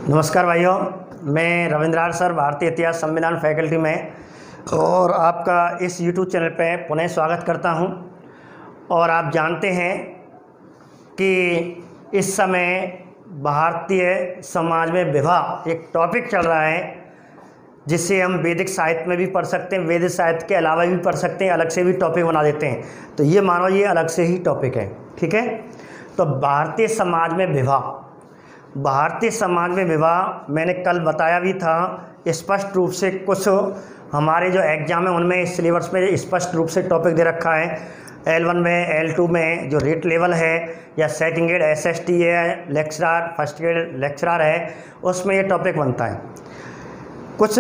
नमस्कार भाइयों, मैं रविंद्र सर, भारतीय इतिहास संविधान फैकल्टी में और आपका इस YouTube चैनल पे पुनः स्वागत करता हूं। और आप जानते हैं कि इस समय भारतीय समाज में विवाह एक टॉपिक चल रहा है, जिसे हम वैदिक साहित्य में भी पढ़ सकते हैं, वैदिक साहित्य के अलावा भी पढ़ सकते हैं, अलग से भी टॉपिक बना देते हैं। तो ये मानो ये अलग से ही टॉपिक है, ठीक है। तो भारतीय समाज में विवाह मैंने कल बताया भी था स्पष्ट रूप से। कुछ हमारे जो एग्ज़ाम है उनमें इस सिलेबस में स्पष्ट रूप से टॉपिक दे रखा है। L1 में, L2 में जो रेट लेवल है या सेकंड ग्रेड SST है, लेक्चरर, फर्स्ट ग्रेड लेक्चरर है, उसमें ये टॉपिक बनता है। कुछ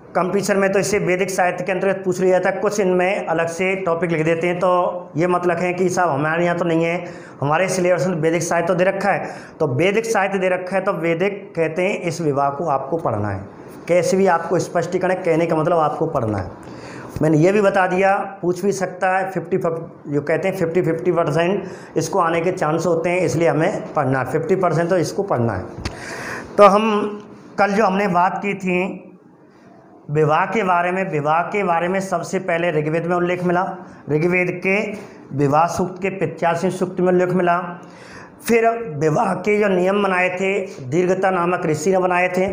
कंपटीशन में तो इसे वैदिक साहित्य के अंतर्गत पूछ लिया जाता है, कुछ इनमें अलग से टॉपिक लिख देते हैं। तो ये मतलब है कि साहब हमारे यहाँ तो नहीं है, हमारे सिलेबस में वैदिक साहित्य तो दे रखा है। तो वैदिक साहित्य दे रखा है तो वैदिक कहते हैं इस विवाह को आपको पढ़ना है। कैसे भी आपको स्पष्टीकरण कहने का मतलब आपको पढ़ना है। मैंने ये भी बता दिया, पूछ भी सकता है। 50 जो कहते हैं 50% इसको आने के चांस होते हैं, इसलिए हमें पढ़ना है। 50% तो इसको पढ़ना है। तो हम कल जो हमने बात की थी विवाह के बारे में सबसे पहले ऋग्वेद में उल्लेख मिला। ऋग्वेद के विवाह सूक्त के 85 सूक्त में उल्लेख मिला। फिर विवाह के जो नियम बनाए थे दीर्घता नामक ऋषि ने बनाए थे।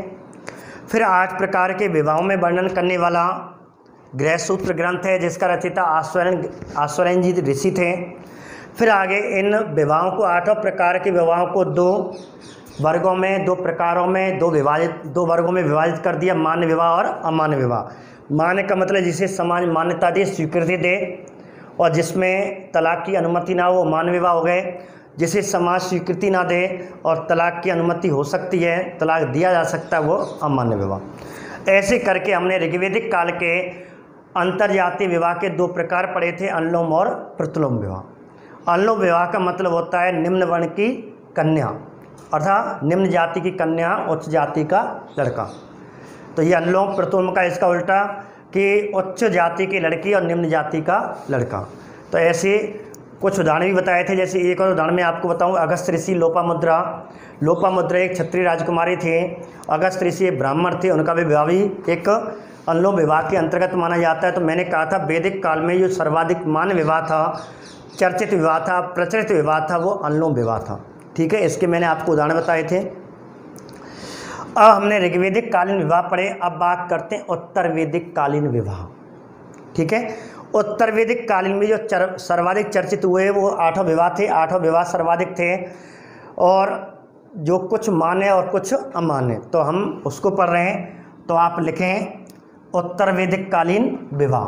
फिर 8 प्रकार के विवाहों में वर्णन करने वाला गृहसूत्र ग्रंथ है, जिसका रचयिता आश्वरयन जी ऋषि थे। फिर आगे इन विवाहों को 8 प्रकार के विवाहों को 2 वर्गों में, 2 प्रकारों में, 2 वर्गों में विभाजित कर दिया, मान्य विवाह और अमान्य विवाह। मान्य का मतलब जिसे समाज मान्यता दे, स्वीकृति दे, और जिसमें तलाक की अनुमति ना हो, मान्य विवाह हो गए। जिसे समाज स्वीकृति ना दे और तलाक की अनुमति हो सकती है, तलाक दिया जा सकता है, वो अमान्य विवाह। ऐसे करके हमने ऋग्वैदिक काल के अंतर्जातीय विवाह के 2 प्रकार पढ़े थे, अनुलोम और प्रतिलोम विवाह। अनुलोम विवाह का मतलब होता है निम्न वर्ण की कन्या, अर्थात निम्न जाति की कन्या, उच्च जाति का लड़का। तो ये अनुलोम। प्रतिलोम का इसका उल्टा कि उच्च जाति की लड़की और निम्न जाति का लड़का। तो ऐसे कुछ उदाहरण भी बताए थे। जैसे एक और उदाहरण मैं आपको बताऊं, अगस्त ऋषि लोपामुद्रा एक क्षत्रिय राजकुमारी थे। अगस्त ऋषि ब्राह्मण थे, उनका भी विवाह भी एक अनुलोम विवाह के अंतर्गत माना जाता है। तो मैंने कहा था वैदिक काल में जो सर्वाधिक मान्य विवाह था, चर्चित विवाह था, प्रचलित विवाह था, वो अनुलोम विवाह था, ठीक है। इसके मैंने आपको उदाहरण बताए थे। अब हमने ऋग्वैदिक कालीन विवाह पढ़े। अब बात करते हैं उत्तर वैदिक कालीन विवाह, ठीक है। उत्तर वैदिक कालीन में जो सर्वाधिक चर्चित हुए वो 8 विवाह थे। 8 विवाह सर्वाधिक थे, और जो कुछ मान्य और कुछ अमान्य, तो हम उसको पढ़ रहे हैं। तो आप लिखें उत्तर वैदिक कालीन विवाह।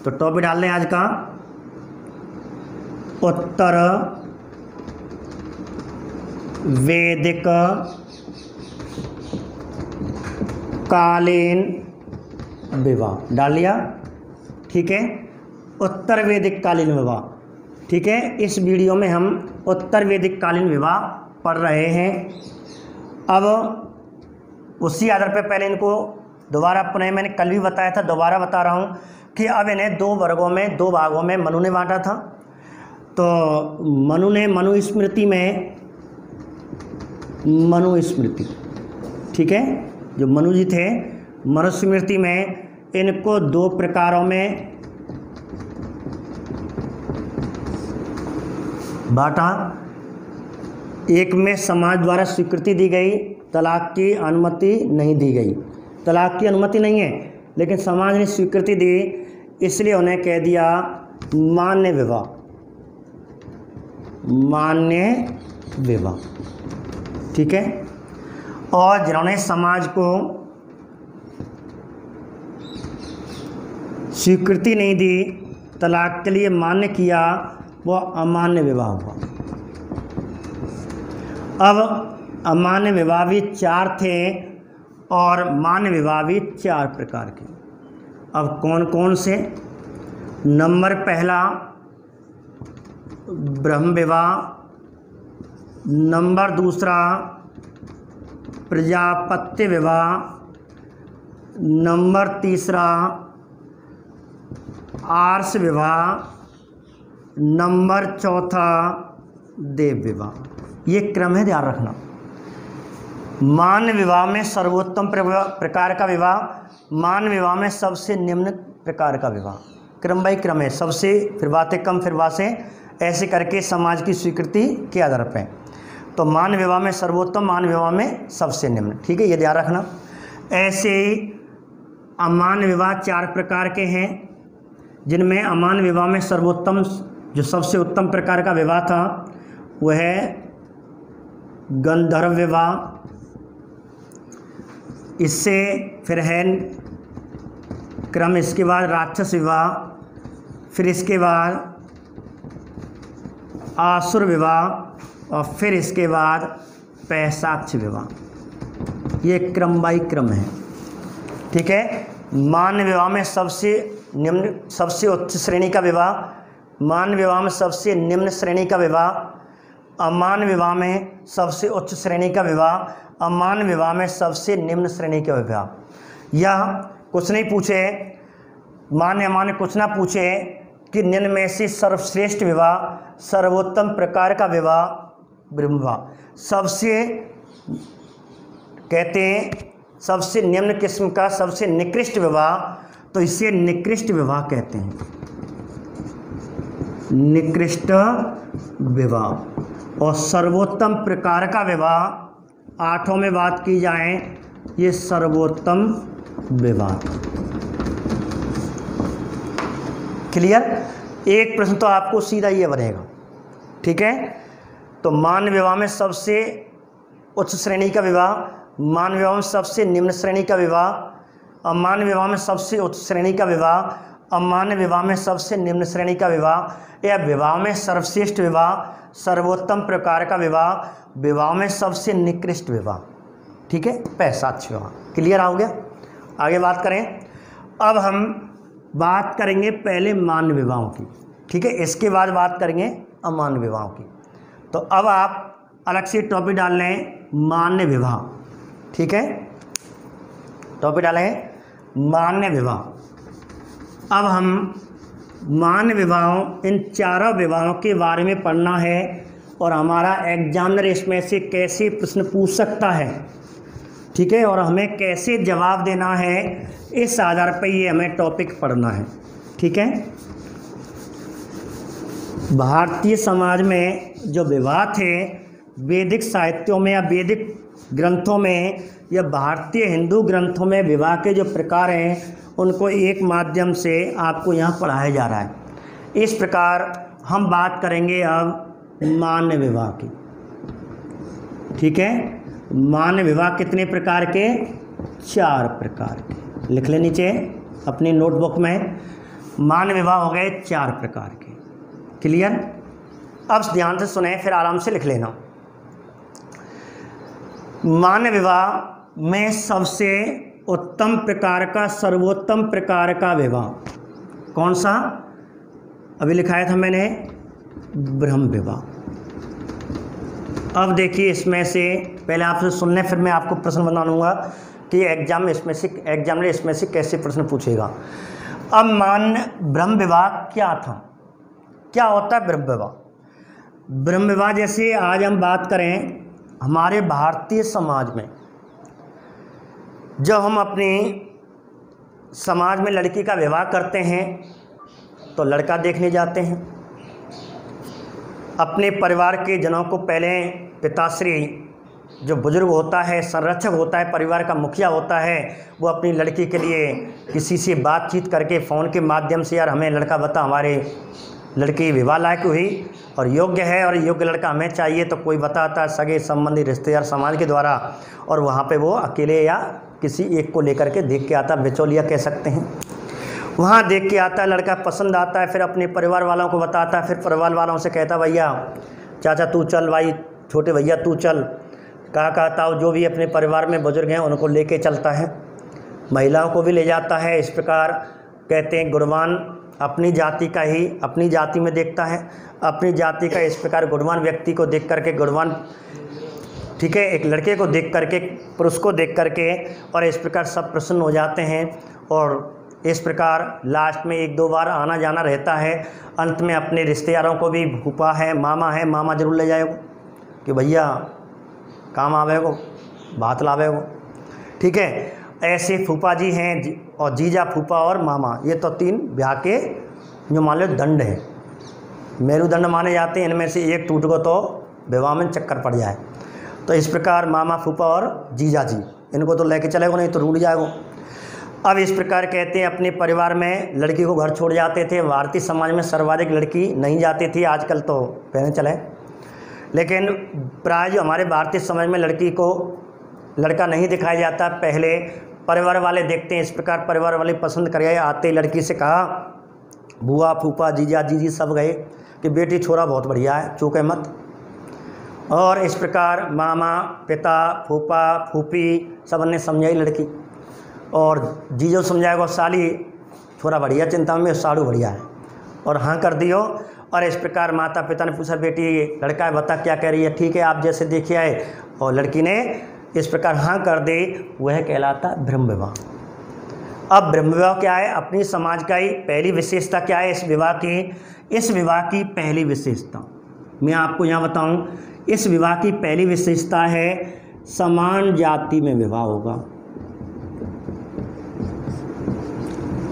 तो टॉपिक डाल लें आज का, उत्तर वैदिक कालीन विवाह डाल लिया, ठीक है। उत्तर वैदिक कालीन विवाह, ठीक है। इस वीडियो में हम उत्तर वैदिक कालीन विवाह पढ़ रहे हैं। अब उसी आधार पर पहले इनको दोबारा पुनः, मैंने कल भी बताया था, दोबारा बता रहा हूँ कि अब इन्हें 2 वर्गों में, 2 भागों में मनु ने बांटा था। तो मनुस्मृति, ठीक है। जो मनु जी थे, मनुस्मृति में इनको 2 प्रकारों में बांटा। एक में समाज द्वारा स्वीकृति दी गई, तलाक की अनुमति नहीं दी गई। तलाक की अनुमति नहीं है, लेकिन समाज ने स्वीकृति दी, इसलिए उन्हें कह दिया मान्य विवाह। मान्य विवाह, ठीक है। और जिन्होंने समाज को स्वीकृति नहीं दी, तलाक के लिए मान्य किया, वो अमान्य विवाह हुआ। अब अमान्य विवाह भी 4 थे और मान्य विवाह भी 4 प्रकार के। अब कौन कौन से? नंबर पहला ब्रह्म विवाह, नंबर दूसरा प्रजापत्य विवाह, नंबर तीसरा आर्ष विवाह, नंबर चौथा देव विवाह। ये क्रम है, ध्यान रखना। मान विवाह में सर्वोत्तम प्रकार का विवाह, मान विवाह में सबसे निम्न प्रकार का विवाह, क्रम बाई क्रम है, सबसे फिर बातें कम फिर बातें, ऐसे करके समाज की स्वीकृति के आधार पर। तो मान विवाह में सर्वोत्तम, मान विवाह में सबसे निम्न, ठीक है, ये ध्यान रखना। ऐसे ही अमान विवाह 4 प्रकार के हैं, जिनमें अमान विवाह में सर्वोत्तम जो सबसे उत्तम प्रकार का विवाह था वह है गंधर्व विवाह, इससे फिर है क्रम, इसके बाद राक्षस विवाह, फिर इसके बाद आसुर विवाह और फिर इसके बाद पैशाच विवाह। ये क्रम बाई क्रम है, ठीक है। मान विवाह में सबसे निम्न सबसे उच्च श्रेणी का विवाह, मान विवाह में सबसे निम्न श्रेणी का विवाह, अमान विवाह में सबसे उच्च श्रेणी का विवाह, अमान विवाह में सबसे निम्न श्रेणी का विवाह। यह कुछ नहीं पूछे, मान अमान कुछ ना पूछे कि निम्न में से सर्वश्रेष्ठ विवाह, सर्वोत्तम प्रकार का विवाह ब्रह्म विवाह, सबसे कहते हैं सबसे निम्न किस्म का सबसे निकृष्ट विवाह, तो इसे निकृष्ट विवाह कहते हैं, निकृष्ट विवाह। और सर्वोत्तम प्रकार का विवाह 8 में बात की जाए, ये सर्वोत्तम विवाह। क्लियर? एक प्रश्न तो आपको सीधा ये बनेगा, ठीक है। तो मान विवाह में सबसे उच्च श्रेणी का विवाह, मान विवाह में सबसे निम्न श्रेणी का विवाह, अमान विवाह में सबसे उच्च श्रेणी का विवाह, अमान विवाह में सबसे निम्न श्रेणी का विवाह, या विवाह में सर्वश्रेष्ठ विवाह, सर्वोत्तम प्रकार का विवाह, विवाह में सबसे निकृष्ट विवाह, ठीक है, पैशाच विवाह। क्लियर हो गया? आगे बात करें। अब हम बात करेंगे पहले मान विवाहों की, ठीक है, इसके बाद बात करेंगे अमान विवाहों की। तो अब आप अलग से टॉपिक डाल लें मान्य विवाह, ठीक है, टॉपिक डालें मान्य विवाह। अब हम मान्य विवाहों, इन चारों विवाहों के बारे में पढ़ना है और हमारा एग्जामिनर इसमें से कैसे प्रश्न पूछ सकता है, ठीक है, और हमें कैसे जवाब देना है, इस आधार पर ये हमें टॉपिक पढ़ना है, ठीक है। भारतीय समाज में जो विवाह थे, वैदिक साहित्यों में या वैदिक ग्रंथों में या भारतीय हिंदू ग्रंथों में विवाह के जो प्रकार हैं उनको एक माध्यम से आपको यहाँ पढ़ाया जा रहा है। इस प्रकार हम बात करेंगे अब मान्य विवाह की, ठीक है। मान्य विवाह कितने प्रकार के? 4 प्रकार के। लिख ले नीचे अपनी नोटबुक में, मान्य विवाह हो गए 4 प्रकार के। क्लियर? अब ध्यान से सुने, फिर आराम से लिख लेना। मान्य विवाह में सबसे उत्तम प्रकार का, सर्वोत्तम प्रकार का विवाह कौन सा? अभी लिखाया था मैंने, ब्रह्म विवाह। अब देखिए, इसमें से पहले आपसे सुनने, फिर मैं आपको प्रश्न बना लूँगा कि एग्जाम एग्जामिनर इसमें से कैसे प्रश्न पूछेगा। अब मान्य ब्रह्म विवाह क्या था, क्या होता है ब्रह्म विवाह? ब्रह्म विवाह जैसे आज हम बात करें हमारे भारतीय समाज में, जब हम अपने समाज में लड़की का विवाह करते हैं तो लड़का देखने जाते हैं। अपने परिवार के जनों को पहले पिताश्री जो बुजुर्ग होता है, संरक्षक होता है, परिवार का मुखिया होता है, वो अपनी लड़की के लिए किसी से बातचीत करके फ़ोन के माध्यम से, यार हमें लड़का बता, हमारे लड़की विवाह लायक हुई और योग्य है और योग्य लड़का हमें चाहिए, तो कोई बताता है सगे संबंधी रिश्तेदार समाज के द्वारा, और वहाँ पे वो अकेले या किसी एक को लेकर के देख के आता, बिचौलिया कह सकते हैं। वहाँ देख के आता है, लड़का पसंद आता है, फिर अपने परिवार वालों को बताता है, फिर परिवार वालों से कहता भैया चाचा तू चल, भाई छोटे भैया तू चल, काका ताऊ जो भी अपने परिवार में बुजुर्ग हैं उनको लेके चलता है, महिलाओं को भी ले जाता है। इस प्रकार कहते हैं गुणवान अपनी जाति का ही अपनी जाति में देखता है, अपनी जाति का इस प्रकार गुणवान व्यक्ति को देख करके, गुणवान, ठीक है, एक लड़के को देख करके, पुरुष को देख करके, और इस प्रकार सब प्रसन्न हो जाते हैं। और इस प्रकार लास्ट में 1-2 बार आना जाना रहता है। अंत में अपने रिश्तेदारों को भी, फूफा है, मामा जरूर ले जाएगा कि भैया काम आवेगो, भात लावे वो, ठीक है। ऐसे फूफा जी हैं और जीजा, फूफा और मामा, ये तो 3 ब्याह के जो मान लो दंड हैं, मेरुदंड माने जाते हैं। इनमें से एक टूट गो तो विवाह में चक्कर पड़ जाए। तो इस प्रकार मामा, फूफा और जीजा जी, इनको तो लेके चलेगो, नहीं तो रूठ जाएगो। अब इस प्रकार कहते हैं अपने परिवार में लड़की को घर छोड़ जाते थे। भारतीय समाज में सर्वाधिक लड़की नहीं जाती थी, आजकल तो पहले चले, लेकिन प्राय जो हमारे भारतीय समाज में लड़की को लड़का नहीं दिखाया जाता। पहले परिवार वाले देखते हैं, इस प्रकार परिवार वाले पसंद कर गए। आते लड़की से कहा, बुआ, फूफा, जीजा, जीजी सब गए कि बेटी छोरा बहुत बढ़िया है, चूके मत। और इस प्रकार मामा, पिता, फूफा, फूफी सब ने समझाई लड़की, और जीजो समझाएगा साली छोरा बढ़िया, चिंता में साड़ू बढ़िया है, और हाँ कर दियो। और इस प्रकार माता पिता ने पूछा, बेटी लड़का है, बता क्या कह रही है, ठीक है आप जैसे देखे आए, और लड़की ने इस प्रकार हाँ कर दे, वह कहलाता ब्रह्म विवाह। अब ब्रह्म विवाह क्या है, अपनी समाज का ही पहली विशेषता क्या है इस विवाह की? इस विवाह की पहली विशेषता मैं आपको यहाँ बताऊँ। इस विवाह की पहली विशेषता है समान जाति में विवाह होगा,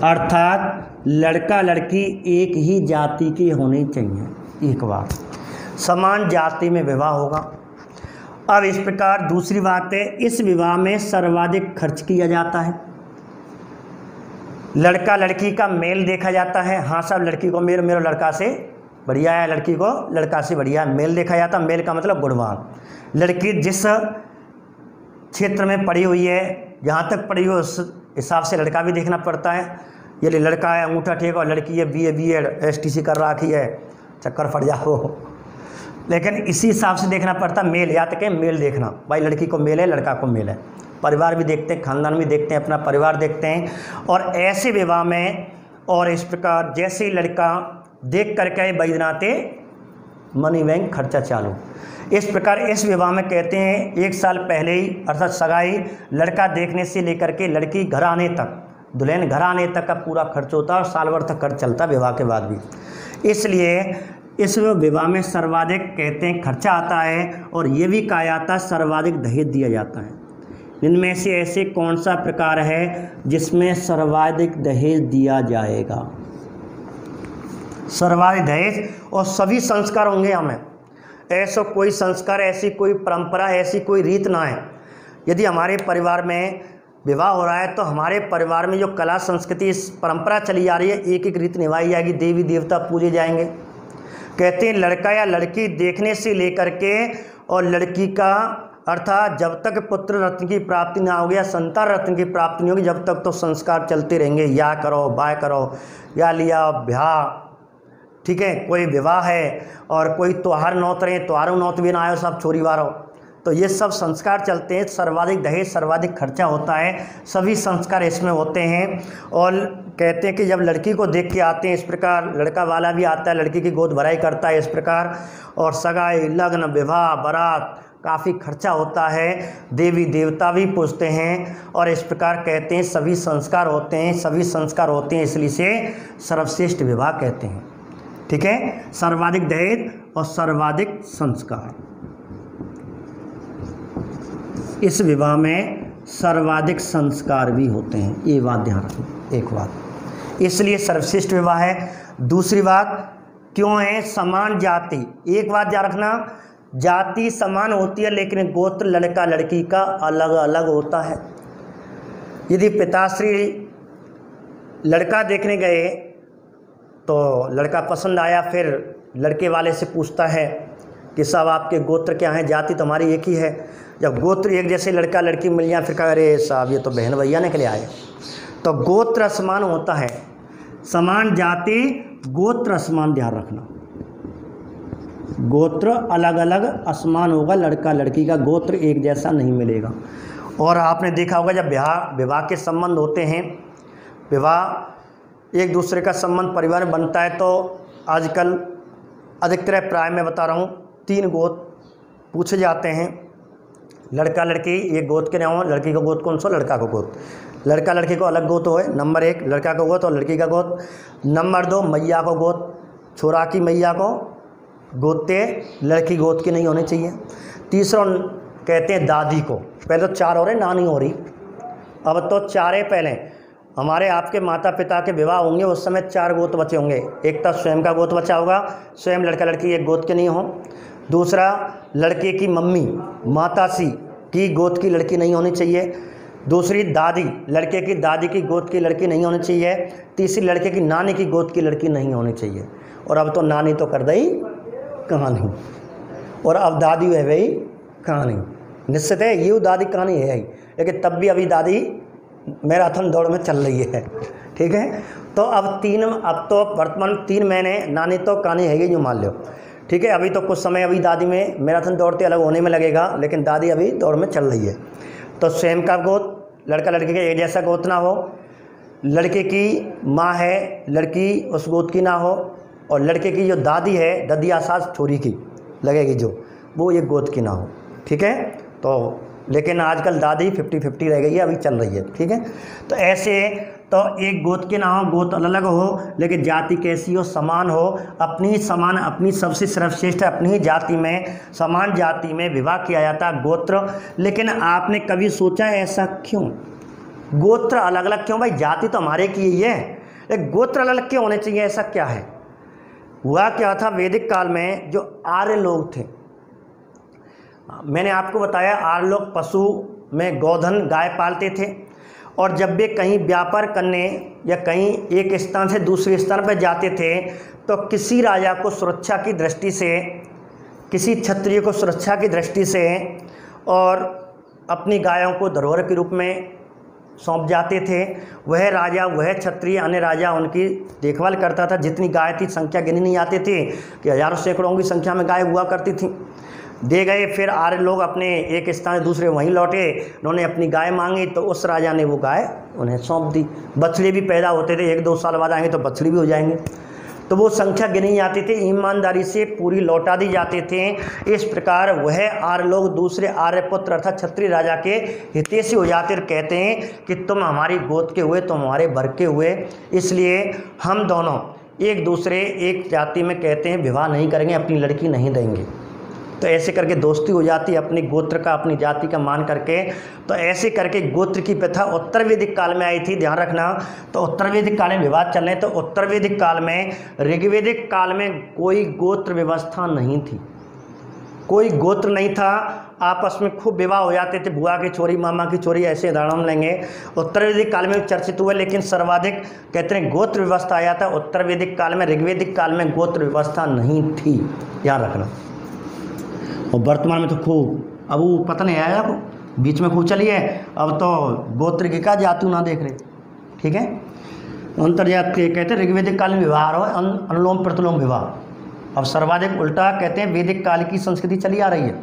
अर्थात लड़का लड़की एक ही जाति के होने चाहिए। एक बार समान जाति में विवाह होगा। अब इस प्रकार दूसरी बात है, इस विवाह में सर्वाधिक खर्च किया जाता है। लड़का लड़की का मेल देखा जाता है। हाँ साहब, लड़की को मेरा लड़का से बढ़िया है, लड़की को लड़का से बढ़िया है, मेल देखा जाता है। मेल का मतलब गुणवान। लड़की जिस क्षेत्र में पढ़ी हुई है, जहाँ तक पढ़ी हो उस हिसाब से लड़का भी देखना पड़ता है। ये लड़का है अंगूठा ठीक, और लड़की है BA STC कर रखी है, चक्कर फट जाओ। लेकिन इसी हिसाब से देखना पड़ता, मेल या तक मेल देखना, भाई लड़की को मेल है, लड़का को मेल है। परिवार भी देखते हैं, खानदान भी देखते हैं, अपना परिवार देखते हैं। और ऐसे विवाह में और इस प्रकार जैसे ही लड़का देख करके बैजनाते मनी बैंक खर्चा चालू। इस प्रकार इस विवाह में कहते हैं 1 साल पहले ही, अर्थात सगाई, लड़का देखने से लेकर के लड़की घर आने तक, दुल्हन घर आने तक का पूरा खर्च होता है, और साल भर तक खर्च चलता विवाह के बाद भी। इसलिए इस विवाह में सर्वाधिक कहते हैं खर्चा आता है, और ये भी कहा जाता है सर्वाधिक दहेज दिया जाता है। इनमें से ऐसे कौन सा प्रकार है जिसमें सर्वाधिक दहेज दिया जाएगा? सर्वाधिक दहेज, और सभी संस्कार होंगे हमें। ऐसा कोई संस्कार, ऐसी कोई परंपरा, ऐसी कोई रीत ना है। यदि हमारे परिवार में विवाह हो रहा है तो हमारे परिवार में जो कला संस्कृति इस परंपरा चली आ रही है, एक एक रीत निभाई जाएगी, देवी देवता पूजे जाएंगे। कहते हैं लड़का या लड़की देखने से लेकर के और लड़की का अर्थात जब तक पुत्र रत्न की प्राप्ति ना होगी या संतान रत्न की प्राप्ति नहीं होगी, जब तक तो संस्कार चलते रहेंगे। या करो, बाय करो, या लिया ब्याह, ठीक है, कोई विवाह है और कोई त्योहार नौत रहे, त्योहारों नौत भी ना आयो, सब छोरी वारो, तो ये सब संस्कार चलते हैं। सर्वाधिक दहेज, सर्वाधिक खर्चा होता है, सभी संस्कार इसमें होते हैं। और कहते हैं कि जब लड़की को देख के आते हैं, इस प्रकार लड़का वाला भी आता है, लड़की की गोद भराई करता है इस प्रकार, और सगाई, लग्न, विवाह, बारात, काफ़ी खर्चा होता है, देवी देवता भी पूजते हैं, और इस प्रकार कहते हैं सभी संस्कार होते हैं, सभी संस्कार होते हैं, इसलिए से सर्वश्रेष्ठ विवाह कहते हैं। ठीक है, सर्वाधिक दहेज और सर्वाधिक संस्कार। इस विवाह में सर्वाधिक संस्कार भी होते हैं, ये बात ध्यान रखना एक बात, इसलिए सर्वश्रेष्ठ विवाह है। दूसरी बात क्यों है? समान जाति। एक बात ध्यान रखना, जाति समान होती है लेकिन गोत्र लड़का लड़की का अलग अलग होता है। यदि पिताश्री लड़का देखने गए तो लड़का पसंद आया, फिर लड़के वाले से पूछता है कि साहब आपके गोत्र क्या हैं, जाति तो हमारी एक ही है। जब गोत्र एक जैसे लड़का लड़की मिल जाए, फिर कहा अरे साहब ये तो बहन भैया निकले आए। तो गोत्र असमान होता है, समान जाति गोत्र असमान, ध्यान रखना, गोत्र अलग अलग असमान होगा, लड़का लड़की का गोत्र एक जैसा नहीं मिलेगा। और आपने देखा होगा जब विवाह के संबंध होते हैं, विवाह एक दूसरे का संबंध परिवार में बनता है, तो आजकल अधिकतर प्राय में बता रहा हूँ 3 गोत्र पूछे जाते हैं। लड़का लड़की एक गोत्र के ना हो, लड़की का गोत्र कौन सा, लड़का का गोत्र, लड़का लड़की को अलग गोत्र होए, नंबर 1 लड़का का गोत्र और लड़की का गोत्र। नंबर 2 मैया को गोत्र, छोरा की मैया को गोते लड़की गोत्र की नहीं होनी चाहिए। तीसरा कहते हैं दादी को, पहले तो 4 हो रहे, नानी हो रही, अब तो 4 है। पहले हमारे आपके माता पिता के विवाह होंगे उस समय 4 गोत्र बचे होंगे। एक तो स्वयं का गोत्र बचा होगा, स्वयं लड़का लड़की एक गोत्र के नहीं हो। दूसरा, लड़के की मम्मी माताश्री की गोत्र की लड़की नहीं होनी चाहिए। दूसरी, दादी, लड़के की दादी की गोत्र की लड़की नहीं होनी चाहिए। तीसरी, लड़के की नानी की गोत्र की लड़की नहीं होनी चाहिए। और अब तो नानी तो कर दई कहानी, और अब दादी है भाई कहानी, निश्चित है ये दादी कहानी है ही, लेकिन तब भी अभी दादी मैराथन दौड़ में चल रही है। ठीक है, तो अब तो वर्तमान 3 महीने नानी तो कहानी है ही जो मान लो। ठीक है, अभी तो कुछ समय अभी दादी में मैराथन दौड़ते अलग होने में लगेगा, लेकिन दादी अभी दौड़ में चल रही है। तो स्वयं का गोत्र, लड़का लड़के के एक जैसा गोत्र ना हो, लड़के की माँ है लड़की उस गोत्र की ना हो, और लड़के की जो दादी है, ददिया सास छोरी की लगेगी जो, वो एक गोत्र की ना हो। ठीक है, तो लेकिन आजकल दादी 50-50 रह गई है, अभी चल रही है। ठीक है, तो ऐसे तो एक गोत्र के ना हो, गोत्र अलग अलग हो, लेकिन जाति कैसी हो, समान हो, अपनी सबसे सर्वश्रेष्ठ अपनी ही जाति में, समान जाति में विवाह किया जाता है गोत्र। लेकिन आपने कभी सोचा है ऐसा क्यों? गोत्र अलग अलग क्यों भाई? जाति तो हमारे की ही है, लेकिन गोत्र अलग अलग क्यों होने चाहिए? ऐसा क्या है? हुआ क्या था, वैदिक काल में जो आर्य लोग थे, मैंने आपको बताया आर्य लोग पशु में गोधन गाय पालते थे, और जब वे कहीं व्यापार करने या कहीं एक स्थान से दूसरे स्थान पर जाते थे तो किसी राजा को सुरक्षा की दृष्टि से, किसी क्षत्रिय को सुरक्षा की दृष्टि से और अपनी गायों को धरोहर के रूप में सौंप जाते थे। वह राजा, वह क्षत्रिय, अन्य राजा उनकी देखभाल करता था। जितनी गाय थी संख्या गिनी नहीं आती थी कि हजारों सैकड़ों की संख्या में गाय हुआ करती थी। दे गए, फिर आर्य लोग अपने एक स्थान से दूसरे वहीं लौटे, उन्होंने अपनी गाय मांगी तो उस राजा ने वो गाय उन्हें सौंप दी। बछड़े भी पैदा होते थे, 1-2 साल बाद आएंगे तो बछड़ी भी हो जाएंगे, तो वो संख्या गिनी जाती थी, ईमानदारी से पूरी लौटा दी जाते थे। इस प्रकार वह आर्य लोग दूसरे आर्य पुत्र अर्थात क्षत्रिय राजा के हितैषी हो जाते और कहते हैं कि तुम हमारी गोत्र के हुए, तुम हमारे वर्ग के हुए, इसलिए हम दोनों एक दूसरे एक जाति में कहते हैं विवाह नहीं करेंगे, अपनी लड़की नहीं देंगे। तो ऐसे करके दोस्ती हो जाती है अपने गोत्र का, अपनी जाति का मान करके। तो ऐसे करके गोत्र की प्रथा उत्तर वैदिक काल में आई थी, ध्यान रखना। तो उत्तर वैदिक काल में विवाद चल रहे, तो उत्तर वैदिक काल में, ऋग्वैदिक काल में कोई गोत्र व्यवस्था नहीं थी, कोई गोत्र नहीं था, आपस में खूब विवाह हो जाते थे, बुआ की छोरी, मामा की छोरी, ऐसे उदाहरण लेंगे। उत्तर वैदिक काल में चर्चित हुए, लेकिन सर्वाधिक कहते हैं गोत्र व्यवस्था आया था उत्तर वैदिक काल में। ऋग्वैदिक काल में गोत्र व्यवस्था नहीं थी, याद रखना। और वर्तमान में तो खूब, अब वो पता नहीं आया, बीच में खूब चली है, अब तो गोत्र की का जातु ना देख रहे। ठीक है, अंतर्जातीय कहते हैं ऋग्वैदिक काल में विवाह हो, अनुलोम प्रतिलोम विवाह। अब सर्वाधिक उल्टा कहते हैं वैदिक काल की संस्कृति चली आ रही है,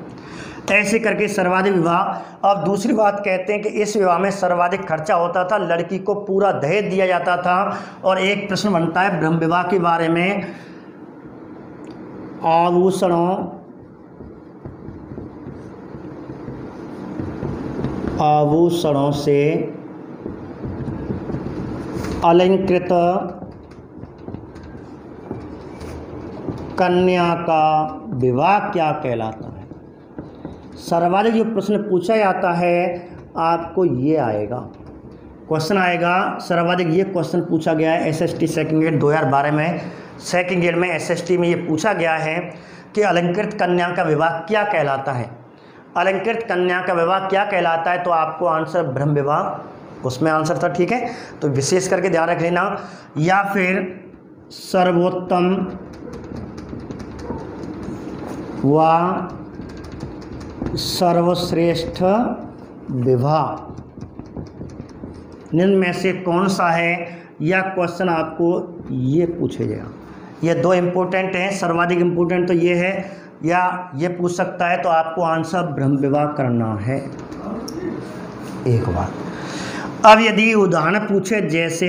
ऐसे करके सर्वाधिक विवाह। अब दूसरी बात कहते हैं कि इस विवाह में सर्वाधिक खर्चा होता था, लड़की को पूरा दहेज दिया जाता था। और एक प्रश्न बनता है ब्रह्म विवाह के बारे में, आभूषणों से अलंकृत कन्या का विवाह क्या कहलाता है? सर्वाधिक जो प्रश्न पूछा जाता है आपको ये आएगा, क्वेश्चन आएगा सर्वाधिक, ये क्वेश्चन पूछा गया है SST सेकंड ग्रेड 2012 में, सेकंड ग्रेड में SST में ये पूछा गया है कि अलंकृत कन्या का विवाह क्या कहलाता है। अलंकृत कन्या का विवाह क्या कहलाता है? तो आपको आंसर ब्रह्म विवाह, उसमें आंसर था। ठीक है, तो विशेष करके ध्यान रख लेना, या फिर सर्वोत्तम व सर्वश्रेष्ठ विवाह, निम्न में से कौन सा है? यह क्वेश्चन आपको ये पूछेगा। ये 2 इम्पोर्टेंट हैं, सर्वाधिक इम्पोर्टेंट तो ये है, या ये पूछ सकता है, तो आपको आंसर ब्रह्म विवाह करना है। एक बात, अब यदि उदाहरण पूछे जैसे,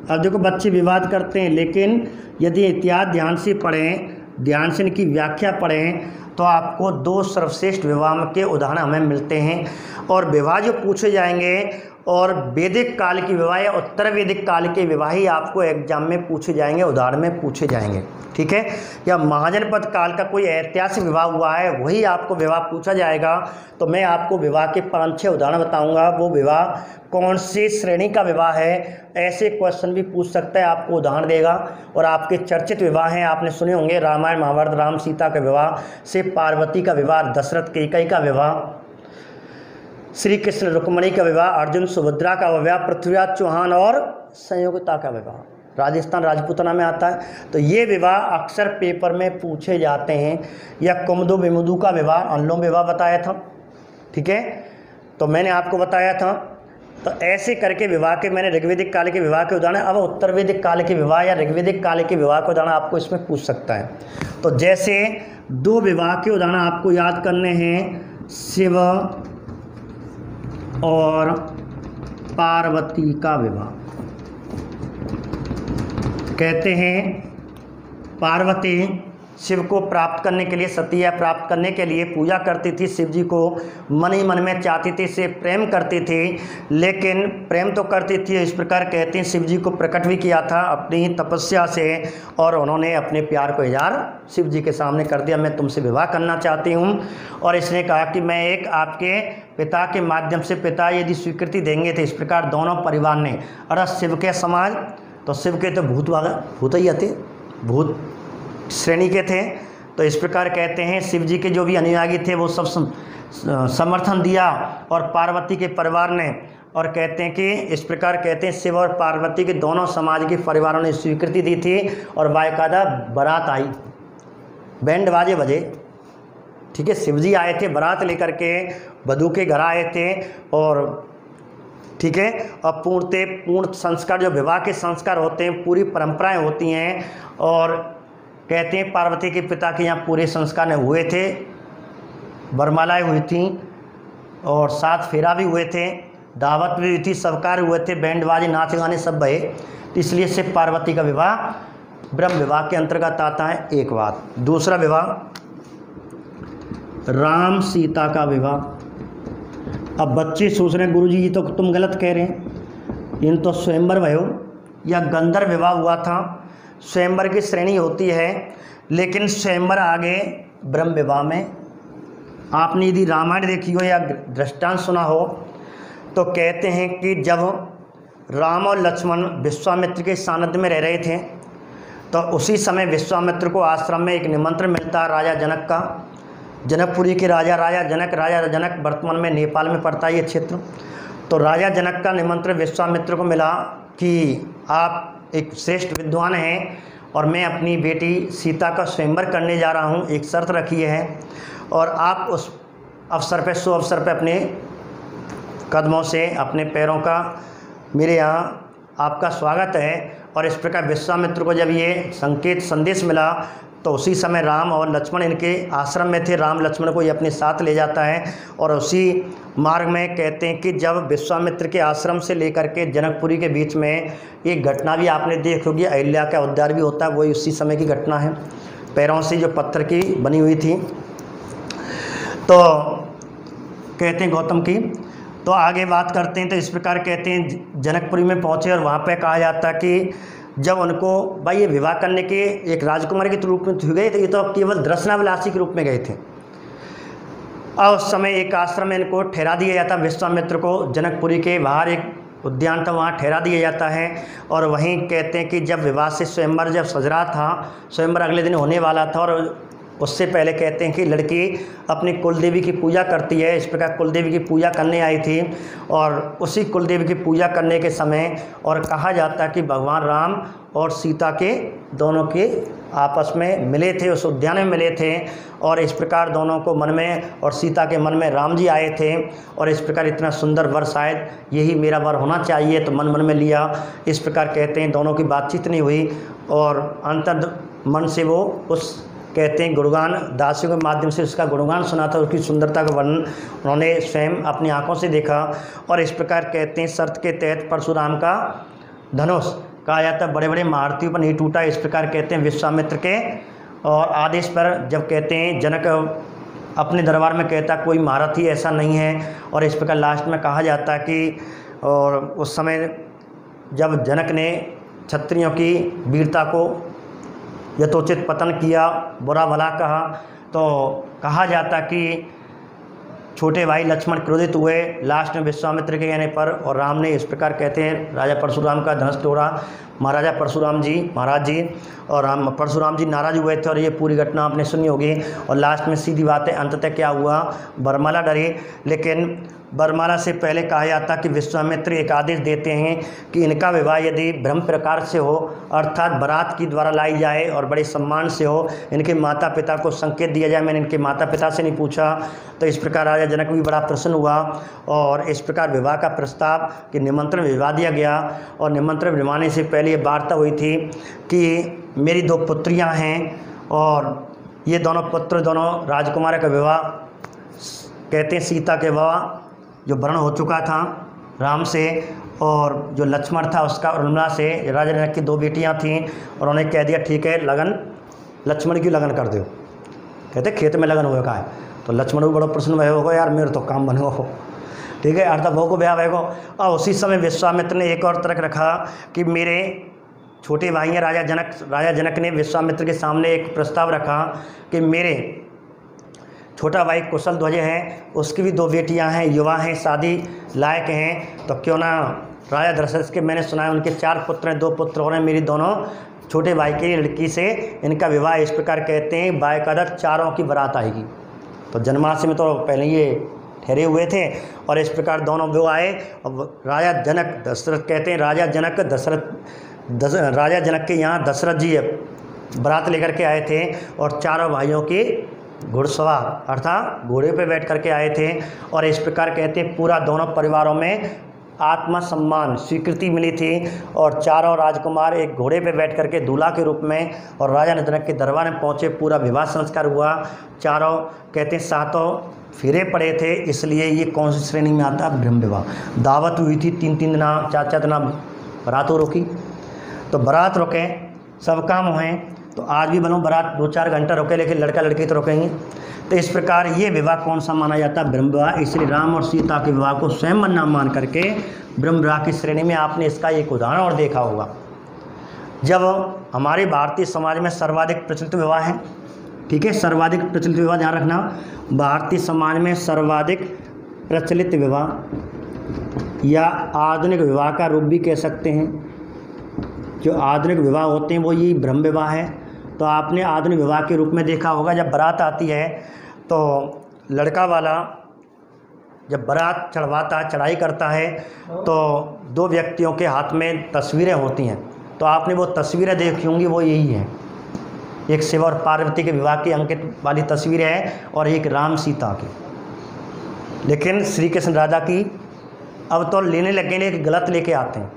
अब देखो बच्चे विवाद करते हैं, लेकिन यदि इतिहास ध्यान से पढ़ें, ध्यान से इनकी व्याख्या पढ़ें, तो आपको 2 सर्वश्रेष्ठ विवाह के उदाहरण हमें मिलते हैं। और विवाह जो पूछे जाएंगे और वैदिक काल की विवाह या उत्तर वैदिक काल के विवाह ही आपको एग्जाम में पूछे जाएंगे, उदाहरण में पूछे जाएंगे, ठीक है। या महाजनपद काल का कोई ऐतिहासिक विवाह हुआ है वही आपको विवाह पूछा जाएगा। तो मैं आपको विवाह के 5-6 उदाहरण बताऊंगा, वो विवाह कौन सी श्रेणी का विवाह है, ऐसे क्वेश्चन भी पूछ सकता है, आपको उदाहरण देगा। और आपके चर्चित विवाह हैं, आपने सुने होंगे रामायण महाभारत, राम सीता का विवाह, शिव पार्वती का विवाह, दशरथ कैकेयी का विवाह, श्री कृष्ण रुक्मणी का विवाह, अर्जुन सुभद्रा का विवाह, पृथ्वीराज चौहान और संयोगिता का विवाह, राजस्थान राजपूतना में आता है। तो ये विवाह अक्सर पेपर में पूछे जाते हैं। या कुमुदु विमुदु का विवाह, अनुलोम विवाह बताया था, ठीक है, तो मैंने आपको बताया था। तो ऐसे करके विवाह के मैंने ऋग्वैदिक काल के विवाह के उदाहरण, अब उत्तर वैदिक काल के विवाह या ऋग्वैदिक काल के विवाह के उदाहरण आपको इसमें पूछ सकता है। तो जैसे 2 विवाह के उदाहरण आपको याद करने हैं, शिव और पार्वती का विवाह। कहते हैं पार्वती शिव को प्राप्त करने के लिए, सतिया प्राप्त करने के लिए पूजा करती थी, शिव जी को मन ही मन में चाहती थी, से प्रेम करती थी। लेकिन प्रेम तो करती थी, इस प्रकार कहते हैं शिव जी को प्रकट भी किया था अपनी तपस्या से, और उन्होंने अपने प्यार को इज़हार शिव जी के सामने कर दिया, मैं तुमसे विवाह करना चाहती हूँ। और इसने कहा कि मैं एक आपके पिता के माध्यम से, पिता यदि स्वीकृति देंगे तो इस प्रकार दोनों परिवार ने, अरे शिव के समाज, तो शिव के तो भूत ही आते, भूत श्रेणी के थे। तो इस प्रकार कहते हैं शिव जी के जो भी अनुयायी थे वो सब समर्थन दिया और पार्वती के परिवार ने, और कहते हैं कि इस प्रकार कहते हैं शिव और पार्वती के दोनों समाज के परिवारों ने स्वीकृति दी थी। और बाकायदा बारात आई, बैंड बाजे बजे, ठीक है, शिव जी आए थे बारात लेकर के, वधू के घर आए थे, और ठीक है, और पूर्ण संस्कार, जो विवाह के संस्कार होते हैं, पूरी परंपराएं होती हैं। और कहते हैं पार्वती के पिता के यहाँ पूरे संस्कार हुए थे, वरमालाएँ हुई थी और 7 फेरा भी हुए थे, दावत भी हुई थी, सबकार हुए थे, बैंड बाजे नाच गाने सब बहे। तो इसलिए शिव पार्वती का विवाह ब्रह्म विवाह के अंतर्गत आता है। एक बात। दूसरा विवाह राम सीता का विवाह। अब बच्चे सोच रहे हैं गुरुजी ये तो तुम गलत कह रहे हैं, इन तो स्वयंवर भयो या गंधर्व विवाह हुआ था। स्वयंवर की श्रेणी होती है, लेकिन स्वयंवर आगे ब्रह्म विवाह में। आपने यदि रामायण देखी हो या दृष्टांत सुना हो तो कहते हैं कि जब राम और लक्ष्मण विश्वामित्र के सानिध्य में रह रहे थे तो उसी समय विश्वामित्र को आश्रम में एक निमंत्रण मिलता राजा जनक का। जनकपुरी के राजा जनक वर्तमान में नेपाल में पड़ता है ये क्षेत्र। तो राजा जनक का निमंत्रण विश्वामित्र को मिला कि आप एक श्रेष्ठ विद्वान हैं और मैं अपनी बेटी सीता का स्वयंवर करने जा रहा हूं, एक शर्त रखी है और आप उस अवसर पे, शुभ अवसर पे अपने कदमों से, अपने पैरों का मेरे यहाँ आपका स्वागत है। और इस प्रकार विश्वामित्र को जब ये संकेत संदेश मिला तो उसी समय राम और लक्ष्मण इनके आश्रम में थे, राम लक्ष्मण को ये अपने साथ ले जाता है। और उसी मार्ग में कहते हैं कि जब विश्वामित्र के आश्रम से लेकर के जनकपुरी के बीच में एक घटना भी आपने देखी होगी, अहिल्या का उद्धार भी होता है, वही उसी समय की घटना है, पैरों से जो पत्थर की बनी हुई थी। तो कहते हैं गौतम की। तो आगे बात करते हैं तो इस प्रकार कहते हैं जनकपुरी में पहुँचे और वहाँ पर कहा जाता है कि जब उनको भाई ये विवाह करने के एक राजकुमारी के रूप में गए थे, ये तो केवल दर्शनाभिलाषी के रूप में गए थे। और उस समय एक आश्रम में इनको ठहरा दिया जाता, विश्वामित्र को जनकपुरी के बाहर एक उद्यान था वहाँ ठहरा दिया जाता है। और वहीं कहते हैं कि जब विवाह से स्वयंवर जब सज रहा था, स्वयंवर अगले दिन होने वाला था और उससे पहले कहते हैं कि लड़की अपनी कुलदेवी की पूजा करती है। इस प्रकार कुलदेवी की पूजा करने आई थी और उसी कुलदेवी की पूजा करने के समय और कहा जाता है कि भगवान राम और सीता के दोनों के आपस में मिले थे, उस उद्यान में मिले थे। और इस प्रकार दोनों को मन में और सीता के मन में राम जी आए थे और इस प्रकार इतना सुंदर वर, शायद यही मेरा वर होना चाहिए, तो मन मन में लिया। इस प्रकार कहते हैं दोनों की बातचीत नहीं हुई और अंतर मन से वो उस कहते हैं गुणगान दासियों के माध्यम से उसका गुणगान सुना था, उसकी सुंदरता का वर्णन उन्होंने स्वयं अपनी आंखों से देखा। और इस प्रकार कहते हैं शर्त के तहत परशुराम का धनुष कहा जाता है बड़े बड़े महारथियों पर नहीं टूटा। इस प्रकार कहते हैं विश्वामित्र के और आदेश पर जब कहते हैं जनक अपने दरबार में कहता कोई महारथी ऐसा नहीं है। और इस प्रकार लास्ट में कहा जाता है कि और उस समय जब जनक ने क्षत्रियों की वीरता को यथोचित पतन किया, बुरा भला कहा, तो कहा जाता कि छोटे भाई लक्ष्मण क्रोधित हुए लास्ट में विश्वामित्र के कहने पर, और राम ने इस प्रकार कहते हैं राजा परशुराम का धनुष तोड़ा, महाराजा परशुराम जी महाराज जी, और राम परशुराम जी नाराज हुए थे और ये पूरी घटना आपने सुनी होगी। और लास्ट में सीधी बात है, अंततः क्या हुआ, बरमाला डरी। लेकिन बरमाला से पहले कहा जाता कि विश्वामित्र एक आदेश देते हैं कि इनका विवाह यदि ब्रह्म प्रकार से हो, अर्थात बारात की द्वारा लाई जाए और बड़े सम्मान से हो, इनके माता पिता को संकेत दिया जाए। मैंने इनके माता पिता से नहीं पूछा। तो इस प्रकार राजा जनक भी बड़ा प्रसन्न हुआ और इस प्रकार विवाह का प्रस्ताव कि निमंत्रण भिजवा दिया गया। और निमंत्रण भिजवाने से पहले ये वार्ता हुई थी कि मेरी 2 पुत्रियां हैं और ये दोनों पुत्र दोनों राजकुमार का विवाह, कहते हैं सीता के विवाह जो वर्ण हो चुका था राम से, और जो लक्ष्मण था उसका उर्मिला से, राजा जनक की 2 बेटियां थीं। और उन्होंने कह दिया ठीक है लगन लक्ष्मण की लगन कर दो। कहते खेत में लगन हुए का है, तो लक्ष्मण भी बड़ा प्रसन्न भय होगा, यार मेरे तो काम बने हो, ठीक है अर्थात बहु को ब्याह भय को। और उसी समय विश्वामित्र ने एक और तर्क रखा कि मेरे छोटे भाई हैं राजा जनक ने विश्वामित्र के सामने एक प्रस्ताव रखा कि मेरे छोटा भाई कुशल ध्वज है, उसकी भी 2 बेटियां हैं, युवा हैं, शादी लायक हैं, तो क्यों ना राजा दशरथ के मैंने सुना है उनके 4 पुत्र हैं, 2 पुत्र और हैं, मेरी दोनों छोटे भाई की लड़की से इनका विवाह इस प्रकार कहते हैं बायकायदा 4 की बारात आएगी। तो जन्माष्टमी में तो पहले ये ठहरे हुए थे और इस प्रकार दोनों विवाह आए। और राजा जनक दशरथ कहते हैं राजा जनक के यहाँ दशरथ जी बारात लेकर के आए थे और 4 भाइयों की घुड़सवार अर्थात घोड़े पे बैठ करके आए थे। और इस प्रकार कहते हैं पूरा दोनों परिवारों में आत्मसम्मान स्वीकृति मिली थी और 4 राजकुमार एक घोड़े पे बैठ करके दूल्हा के रूप में और राजा जनक के दरबार में पहुँचे। पूरा विवाह संस्कार हुआ। 4 कहते हैं 7 फेरे पड़े थे, इसलिए ये कौन सी श्रेणी में आता है, ब्रह्म विवाह। दावत हुई थी 3-3 दिन 4-4 दिन बारात रुकी, तो बारात रुके सब काम हुए। तो आज भी बनो बारात 2-4 घंटा रुके, लेकिन लड़का लड़की तो रुकेंगे। तो इस प्रकार ये विवाह कौन सा माना जाता है, ब्रह्म विवाह। इसलिए राम और सीता के विवाह को स्वयं नाम मान करके ब्रह्म विवाह की श्रेणी में आपने इसका एक उदाहरण और देखा होगा। जब हमारे भारतीय समाज में सर्वाधिक प्रचलित विवाह है, ठीक है, सर्वाधिक प्रचलित विवाह ध्यान रखना, भारतीय समाज में सर्वाधिक प्रचलित विवाह या आधुनिक विवाह का रूप भी कह सकते हैं। जो आधुनिक विवाह होते हैं वो ये ब्रह्म विवाह है। तो आपने आधुनिक विवाह के रूप में देखा होगा, जब बारात आती है तो लड़का वाला जब बारात चढ़ाई करता है तो 2 व्यक्तियों के हाथ में तस्वीरें होती हैं। तो आपने वो तस्वीरें देखी होंगी, वो यही है, एक शिव और पार्वती के विवाह की अंकित वाली तस्वीर है और एक राम सीता की। लेकिन श्री कृष्ण राधा की अब तो लेने लगे एक गलत लेके आते हैं।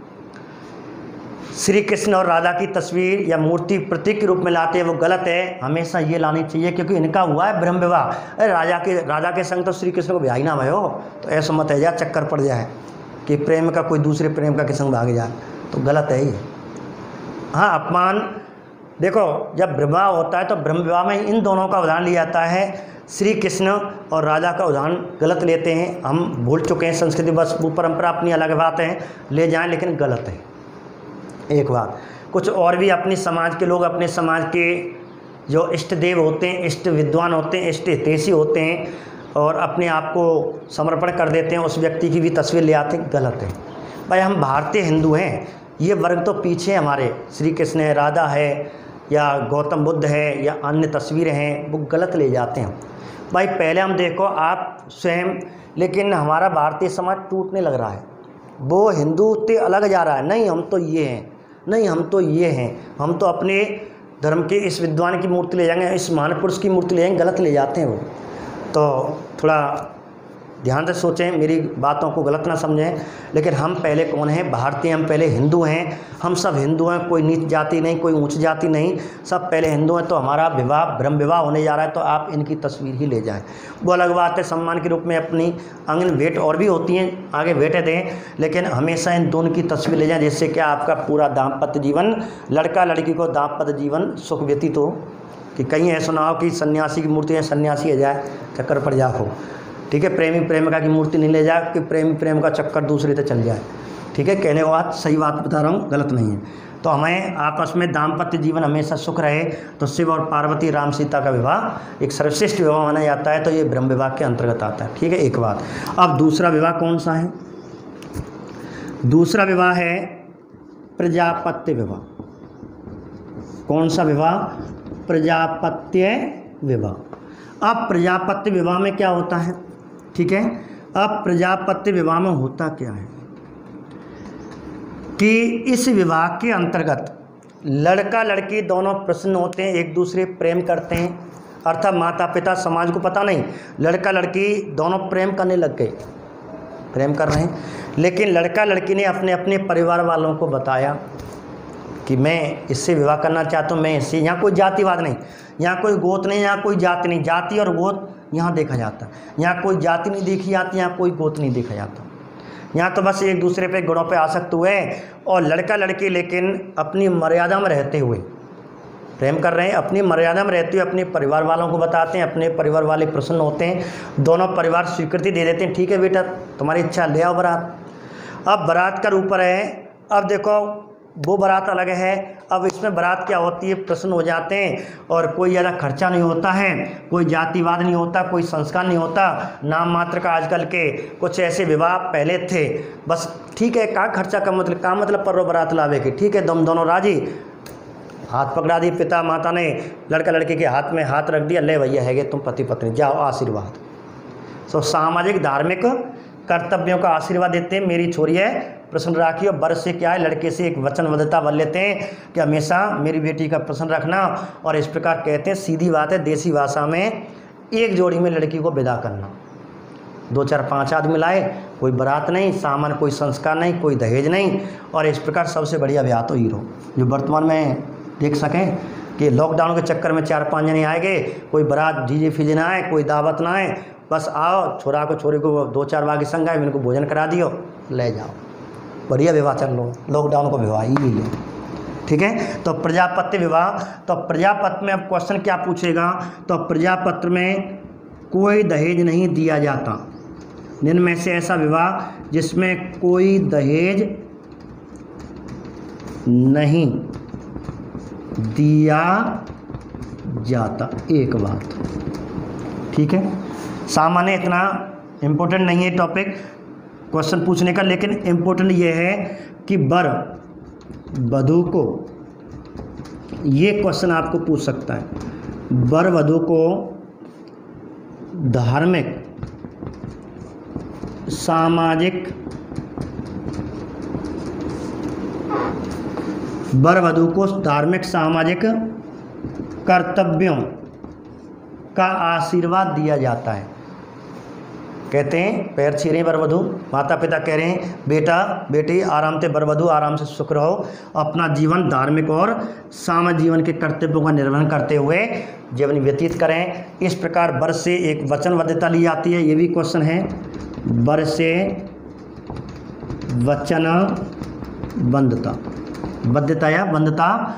श्री कृष्ण और राधा की तस्वीर या मूर्ति प्रतीक के रूप में लाते हैं, वो गलत है। हमेशा ये लानी चाहिए क्योंकि इनका हुआ है ब्रह्म विवाह। अरे राधा के संग तो श्री कृष्ण को ब्याह ही ना भयो, तो ऐसा मत है जाए चक्कर पड़ जाए कि प्रेम का कोई दूसरे प्रेम का के संग भाग जाए, तो गलत है ये। हाँ, अपमान देखो, जब विवाह होता है तो ब्रह्म विवाह में इन दोनों का उदाहरण लिया जाता है। श्री कृष्ण और राधा का उदाहरण गलत लेते हैं, हम भूल चुके हैं, संस्कृति बस वो परंपरा अपनी अलग बात है, ले जाएं, लेकिन गलत है। एक बात, कुछ और भी अपने समाज के लोग अपने समाज के जो इष्ट देव होते हैं, इष्ट विद्वान होते हैं, इष्ट हितैषी होते हैं और अपने आप को समर्पण कर देते हैं, उस व्यक्ति की भी तस्वीर ले आते हैं, गलत है। भाई हम भारतीय हिंदू हैं, ये वर्ग तो पीछे हमारे श्री कृष्ण है, राधा है या गौतम बुद्ध है या अन्य तस्वीरें हैं, वो गलत ले जाते हैं। भाई पहले हम देखो आप स्वयं, लेकिन हमारा भारतीय समाज टूटने लग रहा है, वो हिंदू से अलग जा रहा है। नहीं हम तो ये हैं, नहीं हम तो ये हैं, हम तो अपने धर्म के इस विद्वान की मूर्ति ले जाएंगे, इस महान पुरुष की मूर्ति ले जाएंगे, गलत ले जाते हैं वो। तो थोड़ा ध्यान से सोचें, मेरी बातों को गलत ना समझें। लेकिन हम पहले कौन हैं, भारतीय, हम पहले हिंदू हैं, हम सब हिंदू हैं, कोई नीच जाति नहीं, कोई ऊंच जाति नहीं, सब पहले हिंदू हैं। तो हमारा विवाह ब्रह्म विवाह होने जा रहा है, तो आप इनकी तस्वीर ही ले जाएं, वो अलग बात है। सम्मान के रूप में अपनी अंगन भेंट और भी होती हैं, आगे भेंटें दें, लेकिन हमेशा इन दोनों की तस्वीर ले जाएँ, जिससे कि आपका पूरा दाम्पत्य जीवन, लड़का लड़की को दाम्पत्य जीवन सुख व्यतीत हो। कि कहीं ऐसा ना हो कि सन्यासी की मूर्ति है, सन्यासी आ जाए, चक्कर पड़ जाओ, ठीक है, प्रेमी प्रेमिका की मूर्ति नहीं ले जाए कि प्रेमी प्रेम का चक्कर दूसरे तक चल जाए। ठीक है, कहने के बाद सही बात बता रहा हूँ, गलत नहीं है। तो हमें आपस में दाम्पत्य जीवन हमेशा सुख रहे, तो शिव और पार्वती राम सीता का विवाह एक सर्वश्रेष्ठ विवाह माना जाता है, तो ये ब्रह्म विवाह के अंतर्गत आता है। ठीक है, एक बात। अब दूसरा विवाह कौन सा है? दूसरा विवाह है प्रजापत्य विवाह। कौन सा विवाह? प्रजापत्य विवाह। अब प्रजापत्य विवाह में क्या होता है? ठीक है, अब प्रजापत्य विवाह में होता क्या है कि इस विवाह के अंतर्गत लड़का लड़की दोनों प्रसन्न होते हैं, एक दूसरे प्रेम करते हैं, अर्थात माता पिता समाज को पता नहीं, लड़का लड़की दोनों प्रेम करने लग गए, प्रेम कर रहे हैं, लेकिन लड़का लड़की ने अपने अपने परिवार वालों को बताया कि मैं इससे विवाह करना चाहता हूँ, मैं इससे, यहाँ कोई जातिवाद नहीं, यहाँ कोई गोत नहीं, यहाँ कोई जाति नहीं, जाति और गोत यहाँ देखा जाता है, यहाँ कोई जाति नहीं देखी जाती, यहाँ कोई गोत नहीं देखा जाता, यहाँ तो बस एक दूसरे पे गुणों पे आसक्त हुए और लड़का लड़की लेकिन अपनी मर्यादा में रहते हुए प्रेम कर रहे हैं, अपनी मर्यादा में रहते हुए अपने परिवार वालों को बताते हैं, अपने परिवार वाले प्रसन्न होते हैं, दोनों परिवार स्वीकृति दे देते हैं, ठीक है बेटा तुम्हारी इच्छा ले आओ बारात। अब बारात का ऊपर है, अब देखो वो बारात अलग है, अब इसमें बारात क्या होती है, प्रसन्न हो जाते हैं और कोई ज़्यादा खर्चा नहीं होता है, कोई जातिवाद नहीं होता, कोई संस्कार नहीं होता, नाम मात्र का आजकल के कुछ ऐसे विवाह पहले थे, बस ठीक है का खर्चा का मतलब पर्रो बारात लावे के, ठीक है दोनों राजी, हाथ पकड़ा दी, पिता माता ने लड़का लड़के के हाथ में हाथ रख दिया, ले भैया है तुम पति पत्नी जाओ आशीर्वाद। सो सामाजिक धार्मिक कर्तव्यों का आशीर्वाद देते हैं, मेरी छोरी है प्रसन्न राखी, और बर से क्या है लड़के से एक वचनबद्धता बन लेते हैं कि हमेशा मेरी बेटी का प्रसन्न रखना, और इस प्रकार कहते हैं, सीधी बात है देसी भाषा में, एक जोड़ी में लड़की को विदा करना, 2 4 5 आदमी लाए, कोई बारात नहीं, सामान कोई संस्कार नहीं, कोई दहेज नहीं, और इस प्रकार सबसे बढ़िया ब्याह तो हीरो जो वर्तमान में देख सकें कि लॉकडाउन के चक्कर में 4 5 जने आएंगे, कोई बारात डीजे फीजे ना आए, कोई दावत ना आए, बस आओ छोरा को छोरी को 2 4 बार की संग आए, इनको भोजन करा दियो, ले जाओ, बढ़िया विवाह चल लो, लॉकडाउन को विवाह ही है। ठीक है, तो प्रजापत्य विवाह, तो प्रजापत्र में अब क्वेश्चन क्या पूछेगा, तो प्रजापत्र में कोई दहेज नहीं दिया जाता, निम्न में से ऐसा विवाह जिसमें कोई दहेज नहीं दिया जाता, एक बात। ठीक है, सामान्य इतना इम्पोर्टेंट नहीं है टॉपिक क्वेश्चन पूछने का, लेकिन इम्पोर्टेंट ये है कि वर वधू को, ये क्वेश्चन आपको पूछ सकता है, वर वधू को धार्मिक सामाजिक, वर वधू को धार्मिक सामाजिक कर्तव्यों का आशीर्वाद दिया जाता है। कहते हैं पैर छीरे वर वधू, माता पिता कह रहे हैं बेटा बेटी आराम से वर वधू आराम से सुख रहो, अपना जीवन धार्मिक और सामाजिक जीवन के कर्तव्यों का निर्वहन करते हुए जीवन व्यतीत करें। इस प्रकार वर से एक वचनबद्धता ली जाती है, ये भी क्वेश्चन है, वर से वचनबद्धता, बद्धता या बंधता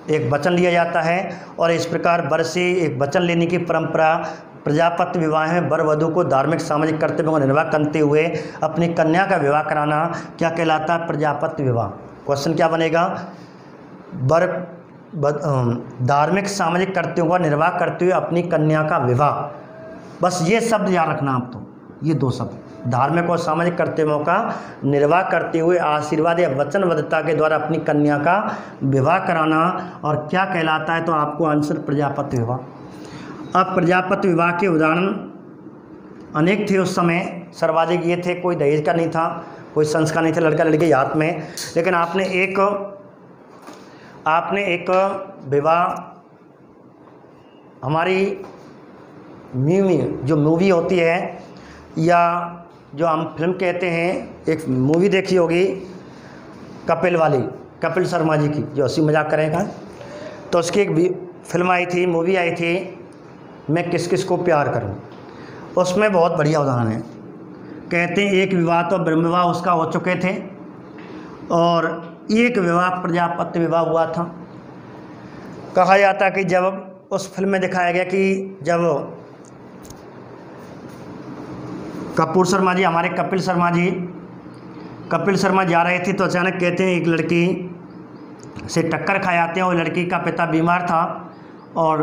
एक वचन लिया जाता है, और इस प्रकार वर से एक वचन लेने की परंपरा प्रजापत्य विवाह है। वर वधू को धार्मिक सामाजिक कर्तव्यों का निर्वाह करते हुए अपनी कन्या का विवाह कराना क्या कहलाता है, प्रजापत्य विवाह। क्वेश्चन क्या बनेगा, वर धार्मिक सामाजिक कर्तव्यों का निर्वाह करते हुए अपनी कन्या का विवाह, बस ये शब्द याद रखना आप, तो ये 2 शब्द, धार्मिक और सामाजिक कर्तव्यों का निर्वाह करते हुए आशीर्वाद या वचनबद्धता के द्वारा अपनी कन्या का विवाह कराना, और क्या कहलाता है, तो आपको आंसर प्रजापत्य विवाह। अब प्रजापत्य विवाह के उदाहरण अनेक थे उस समय, सर्वाधिक ये थे, कोई दहेज का नहीं था, कोई संस्कार नहीं था लड़का लड़के के हाथ में, लेकिन आपने एक विवाह हमारी जो मूवी होती है या जो हम फिल्म कहते हैं, एक मूवी देखी होगी कपिल वाली, कपिल शर्मा जी की, जो हंसी मजाक करेगा, तो उसकी एक फिल्म आई थी, मूवी आई थी, मैं किस किस को प्यार करूं, उसमें बहुत बढ़िया उदाहरण है। कहते हैं एक विवाह तो ब्रह्म विवाह उसका हो चुके थे, और एक विवाह प्रजापत्य विवाह हुआ था। कहा जाता कि जब उस फिल्म में दिखाया गया कि जब कपूर शर्मा जी, हमारे कपिल शर्मा जी, कपिल शर्मा जा रहे थे तो अचानक कहते हैं एक लड़की से टक्कर खा जाते हैं और लड़की का पिता बीमार था और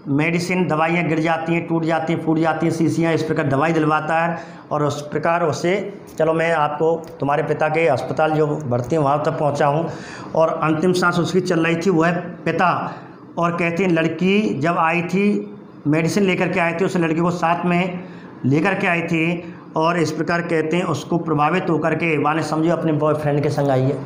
मेडिसिन दवाइयाँ गिर जाती हैं, टूट जाती हैं, फूट जाती हैं शीशियाँ, इस प्रकार दवाई दिलवाता है और उस प्रकार उससे चलो मैं आपको तुम्हारे पिता के अस्पताल जो भर्ती है वहाँ तक पहुँचा हूँ और अंतिम सांस उसकी चल रही थी, वो है पिता। और कहते हैं लड़की जब आई थी मेडिसिन लेकर के आए थे, उस लड़की को साथ में लेकर के आई थी और इस प्रकार कहते हैं उसको प्रभावित होकर के माने समझो अपने बॉयफ्रेंड के संग आई है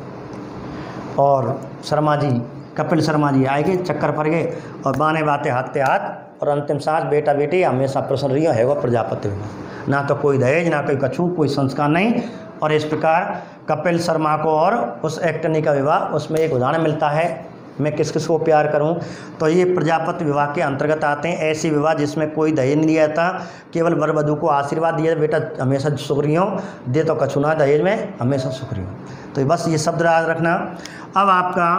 और शर्मा जी, कपिल शर्मा जी आए गए, चक्कर पड़ गए और बाने बातें हाथते हाथ और अंतिम सांस बेटा बेटी हमेशा प्रसन्न रही है वो प्रजापति में, ना तो कोई दहेज ना कोई कछू, कोई संस्कार नहीं। और इस प्रकार कपिल शर्मा को और उस एक्टरनी का विवाह, उसमें एक उदाहरण मिलता है मैं किस किस को प्यार करूं, तो ये प्रजापति विवाह के अंतर्गत आते हैं। ऐसी विवाह जिसमें कोई दहेज नहीं दिया जाता, केवल वर वधू को आशीर्वाद दिया बेटा हमेशा सुख रही हो, दे तो कछू ना दहेज में हमेशा सुख रही हो। तो बस ये शब्द याद रखना। अब आपका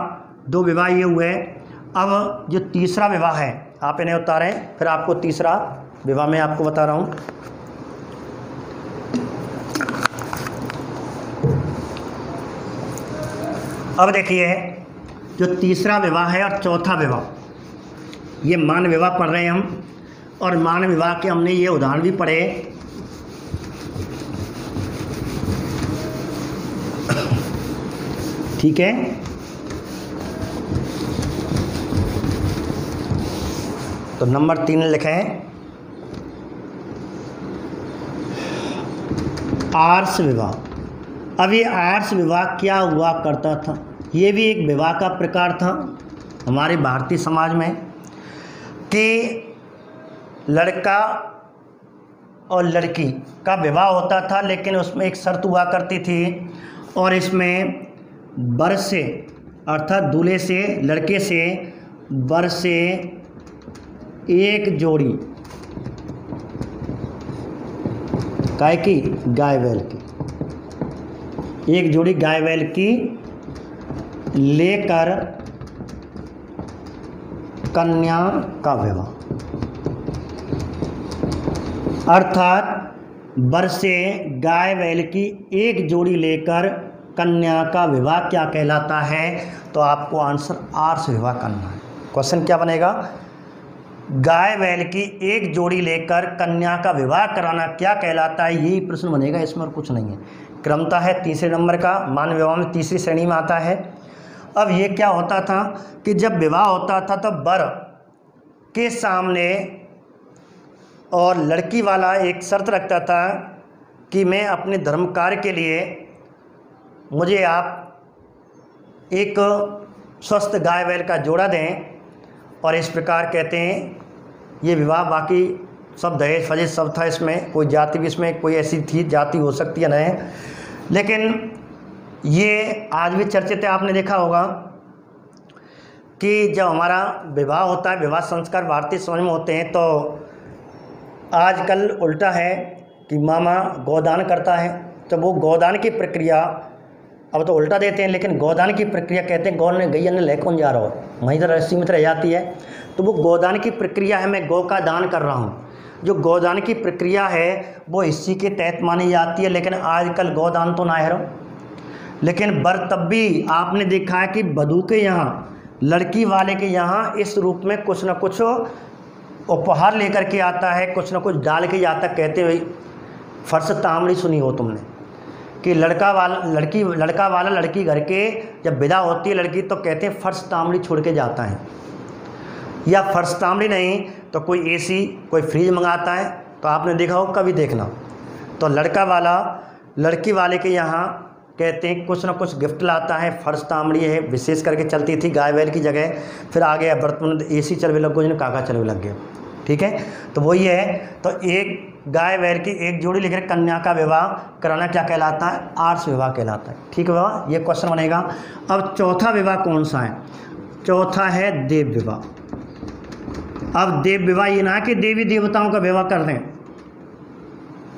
2 विवाह ये हुए। अब जो तीसरा विवाह है आप इन्हें उतारें, फिर आपको तीसरा विवाह मैं आपको बता रहा हूँ। अब देखिए जो तीसरा विवाह है और चौथा विवाह, ये मान विवाह पढ़ रहे हैं हम और मान विवाह के हमने ये उदाहरण भी पढ़े। ठीक है, तो नंबर 3 लिखे हैं आर्ष विवाह। अब ये आर्ष विवाह क्या हुआ करता था, ये भी एक विवाह का प्रकार था हमारे भारतीय समाज में कि लड़का और लड़की का विवाह होता था, लेकिन उसमें एक शर्त हुआ करती थी और इसमें वर से अर्थात दूल्हे से लड़के से वर से एक जोड़ी गाय की, गाय बैल की, एक जोड़ी गाय बैल की लेकर कन्या का विवाह, अर्थात वर से गाय बैल की एक जोड़ी लेकर कन्या का विवाह क्या कहलाता है, तो आपको आंसर आर्ष विवाह करना है। क्वेश्चन क्या बनेगा, गाय बैल की एक जोड़ी लेकर कन्या का विवाह कराना क्या कहलाता है, यही प्रश्न बनेगा, इसमें और कुछ नहीं है। क्रमता है तीसरे नंबर का, मान विवाह में तीसरी श्रेणी में आता है। अब ये क्या होता था कि जब विवाह होता था तो वर के सामने और लड़की वाला एक शर्त रखता था कि मैं अपने धर्म कार्य के लिए मुझे आप एक स्वस्थ गाय बैल का जोड़ा दें और इस प्रकार कहते हैं ये विवाह। बाकी सब दहेज फजेज सब था, इसमें कोई जाति भी इसमें कोई ऐसी थी जाति हो सकती है नहीं, लेकिन ये आज भी चर्चित है। आपने देखा होगा कि जब हमारा विवाह होता है, विवाह संस्कार भारतीय समाज में होते हैं, तो आजकल उल्टा है कि मामा गोदान करता है, तो वो गोदान की प्रक्रिया अब तो उल्टा देते हैं, लेकिन गोदान की प्रक्रिया कहते हैं गौ ने गैया ने ले कौन जा रहा हो, वहीं तरह सीमित रह जाती है। तो वो गोदान की प्रक्रिया है, मैं गौ का दान कर रहा हूँ। जो गोदान की प्रक्रिया है वो इसी के तहत मानी जाती है, लेकिन आजकल गोदान तो ना है। लेकिन वर तब भी आपने देखा है कि वधू के यहाँ, लड़की वाले के यहाँ इस रूप में कुछ न कुछ उपहार लेकर के आता है, कुछ न कुछ डाल के जाता। कहते हुए फर्श तामड़ी सुनी हो तुमने कि लड़का वाला लड़की घर के जब विदा होती है लड़की, तो कहते हैं फर्श तामड़ी छोड़ के जाता है, या फर्श तामड़ी नहीं तो कोई एसी कोई फ्रिज मंगाता है। तो आपने देखा हो, कभी देखना, तो लड़का वाला लड़की वाले के यहाँ कहते हैं कुछ ना कुछ गिफ्ट लाता है। फर्श तामड़ी है, विशेष करके चलती थी गाय बैल की जगह, फिर आ गया वर्तमान एसी चलने लग गए, काका चलने लग गया। ठीक है, तो वही है। तो एक गाय बैल की एक जोड़ी लेकर कन्या का विवाह कराना क्या कहलाता है, आर्ष विवाह कहलाता है। ठीक है विवाह, ये क्वेश्चन बनेगा। अब चौथा विवाह कौन सा है, चौथा है देव विवाह। अब देव विवाह ये ना कि देवी देवताओं का विवाह कर रहे हैं,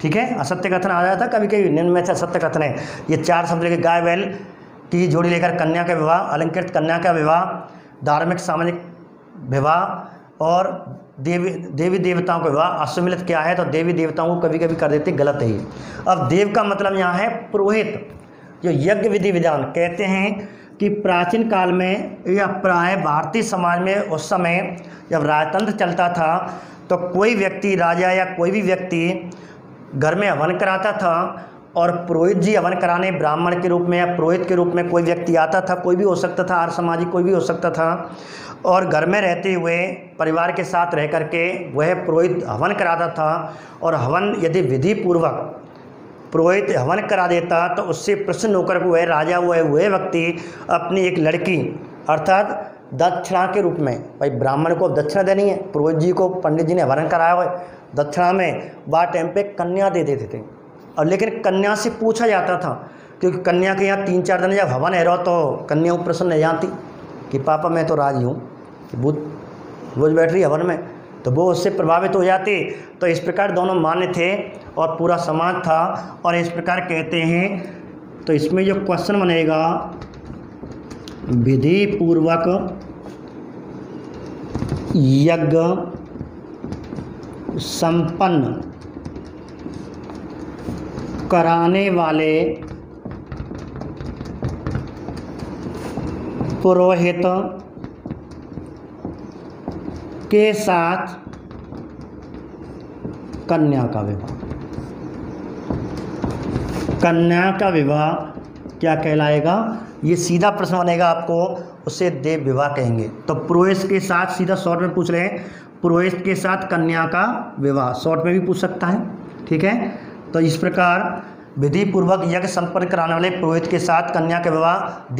ठीक है, असत्य कथन आ जाता कभी कभी, निम्न में से असत्य कथन है। ये 4 शब्द लेकर गाय बैल की जोड़ी लेकर कन्या का विवाह, अलंकृत कन्या का विवाह, धार्मिक सामाजिक विवाह और देवी देवताओं का विवाह। असम्मिलित क्या है, तो देवी देवताओं को कभी कभी कर देते गलत है ये। अब देव का मतलब यहाँ है पुरोहित। जो यज्ञ विधि विधान कहते हैं कि प्राचीन काल में या प्राय भारतीय समाज में उस समय जब राजतंत्र चलता था तो कोई व्यक्ति, राजा या कोई भी व्यक्ति घर में हवन कराता था और पुरोहित जी हवन कराने ब्राह्मण के रूप में या पुरोहित के रूप में कोई व्यक्ति आता था, कोई भी हो सकता था, आर्य सामाजिक कोई भी हो सकता था, और घर में रहते हुए परिवार के साथ रह करके वह पुरोहित हवन कराता था। और हवन यदि विधि पूर्वक पुरोहित हवन करा देता तो उससे प्रसन्न होकर वह राजा वह व्यक्ति अपनी एक लड़की अर्थात दक्षिणा के रूप में, भाई ब्राह्मण को दक्षिणा देनी है, पुरोहित जी को पंडित जी ने हवन कराया हुआ दक्षिणा में वह टाइम पे कन्या दे देते थे। और लेकिन कन्या से पूछा जाता था, क्योंकि कन्या के यहाँ 3-4 दिन जब हवन है रहो तो कन्या प्रसन्न नहीं जाती कि पापा मैं तो राजी हूँ, कि रोज बैठ रही हवन में, तो वो उससे प्रभावित हो जाती। तो इस प्रकार दोनों मान्य थे और पूरा समाज था। और इस प्रकार कहते हैं, तो इसमें जो क्वेश्चन बनेगा विधि पूर्वक यज्ञ संपन्न कराने वाले पुरोहित के साथ कन्या का विवाह। कन्या का विवाह क्या कहलाएगा, ये सीधा प्रश्न बनेगा आपको, उसे देव विवाह कहेंगे। तो पुरोहित के साथ, सीधा शॉर्ट में पूछ रहे हैं, पुरोहित के साथ कन्या का विवाह, शॉर्ट में भी पूछ सकता है, ठीक है। तो इस प्रकार विधि पूर्वक यज्ञ संपन्न कराने वाले पुरोहित के साथ कन्या का विवाह,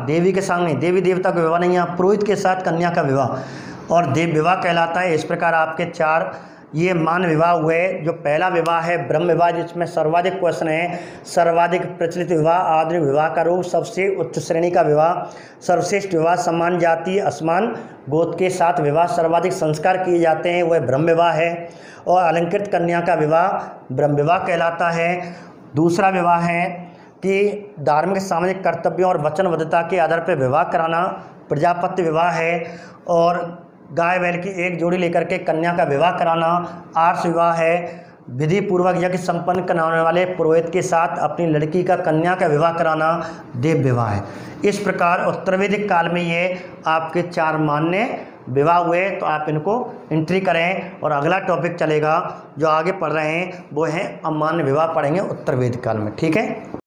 देवी के सामने देवी देवता का विवाह नहीं, यहाँ पुरोहित के साथ कन्या का विवाह और देव विवाह कहलाता है। इस प्रकार आपके 4 ये मान विवाह हुए। जो पहला विवाह है ब्रह्म विवाह, जिसमें सर्वाधिक क्वेश्चन है, सर्वाधिक प्रचलित विवाह, आधुनिक विवाह का रूप, सबसे उच्च श्रेणी का विवाह, सर्वश्रेष्ठ विवाह, समान जाति असमान गोत्र के साथ विवाह, सर्वाधिक संस्कार किए जाते हैं, वह ब्रह्म विवाह है। और अलंकृत कन्या का विवाह ब्रह्म विवाह कहलाता है। दूसरा विवाह है कि धार्मिक सामाजिक कर्तव्यों और वचनबद्धता के आधार पर विवाह कराना, प्रजापत्य विवाह है। और गाय बैल की एक जोड़ी लेकर के कन्या का विवाह कराना आर्ष विवाह है। विधि पूर्वक यज्ञ संपन्न कराने वाले पुरोहित के साथ अपनी लड़की का कन्या का विवाह कराना देव विवाह है। इस प्रकार उत्तर वैदिक काल में ये आपके 4 मान्य विवाह हुए। तो आप इनको एंट्री करें और अगला टॉपिक चलेगा जो आगे पढ़ रहे हैं वो है अमान्य विवाह, पढ़ेंगे उत्तर वैदिक काल में, ठीक है।